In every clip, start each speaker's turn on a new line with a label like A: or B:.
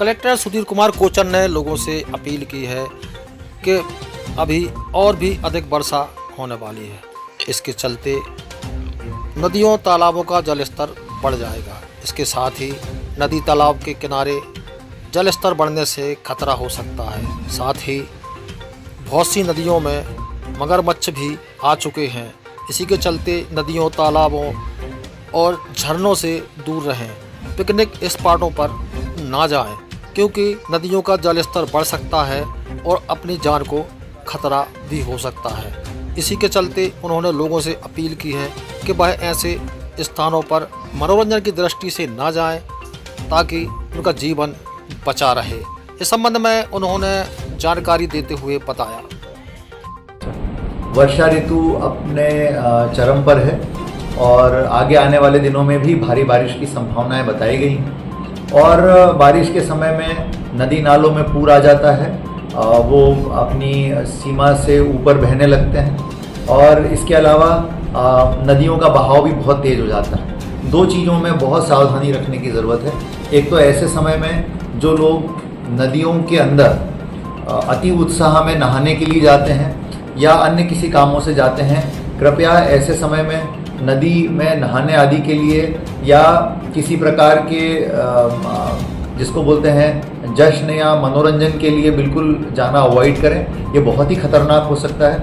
A: Collector Sudhir Kumar Kochhar ने लोगों से अपील की है कि अभी और भी अधिक वर्षा होने वाली है। इसके चलते नदियों तालाबों का जल स्तर बढ़ जाएगा। इसके साथ ही नदी तालाब के किनारे जल स्तर बढ़ने से खतरा हो सकता है। साथ ही बहुत सी नदियों में मगरमच्छ भी आ चुके हैं। इसी के चलते नदियों तालाबों और झरनों से दूर रहें। पिकनिक स्पॉटों पर ना जाएं, क्योंकि नदियों का जल स्तर बढ़ सकता है और अपनी जान को खतरा भी हो सकता है। इसी के चलते उन्होंने लोगों से अपील की है कि वह ऐसे स्थानों पर मनोरंजन की दृष्टि से ना जाएं, ताकि उनका जीवन बचा रहे। इस संबंध में उन्होंने जानकारी देते हुए बताया।
B: वर्षा ऋतु अपने चरम पर है और आगे आने वाले दिनों में भी भारी बारिश की संभावनाएं बताई गई हैं और बारिश के समय में नदी नालों में पूर आ जाता है। वो अपनी सीमा से ऊपर बहने लगते हैं और इसके अलावा नदियों का बहाव भी बहुत तेज़ हो जाता है। दो चीज़ों में बहुत सावधानी रखने की ज़रूरत है। एक तो ऐसे समय में जो लोग नदियों के अंदर अति उत्साह में नहाने के लिए जाते हैं या अन्य किसी कामों से जाते हैं, कृपया ऐसे समय में नदी में नहाने आदि के लिए या किसी प्रकार के जिसको बोलते हैं जश्न या मनोरंजन के लिए बिल्कुल जाना अवॉइड करें। ये बहुत ही खतरनाक हो सकता है।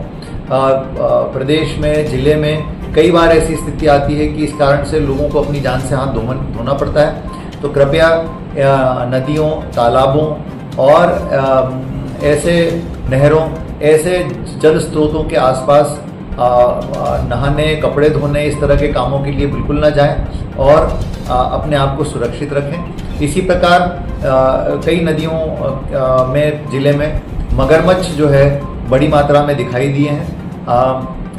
B: प्रदेश में, ज़िले में कई बार ऐसी स्थिति आती है कि इस कारण से लोगों को अपनी जान से हाथ धोना पड़ता है। तो कृपया नदियों, तालाबों और ऐसे नहरों, ऐसे जल स्रोतों के आसपास नहाने, कपड़े धोने, इस तरह के कामों के लिए बिल्कुल ना जाएं और अपने आप को सुरक्षित रखें। इसी प्रकार कई नदियों में, ज़िले में मगरमच्छ जो है बड़ी मात्रा में दिखाई दिए हैं।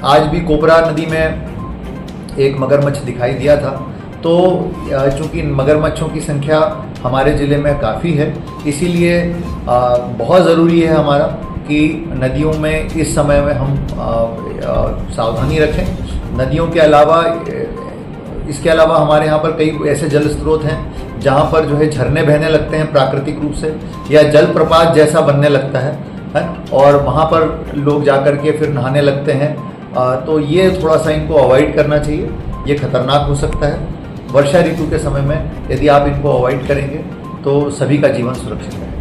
B: आज भी कोबरा नदी में एक मगरमच्छ दिखाई दिया था। तो चूँकि मगरमच्छों की संख्या हमारे ज़िले में काफ़ी है, इसीलिए बहुत ज़रूरी है हमारा कि नदियों में इस समय में हम सावधानी रखें। नदियों के अलावा, इसके अलावा हमारे यहाँ पर कई ऐसे जल स्रोत हैं जहाँ पर जो है झरने बहने लगते हैं प्राकृतिक रूप से, या जल प्रपात जैसा बनने लगता है और वहाँ पर लोग जाकर के फिर नहाने लगते हैं। तो ये थोड़ा सा इनको अवॉइड करना चाहिए। ये खतरनाक हो सकता है। वर्षा ऋतु के समय में यदि आप इनको अवॉइड करेंगे तो सभी का जीवन सुरक्षित रहेगा।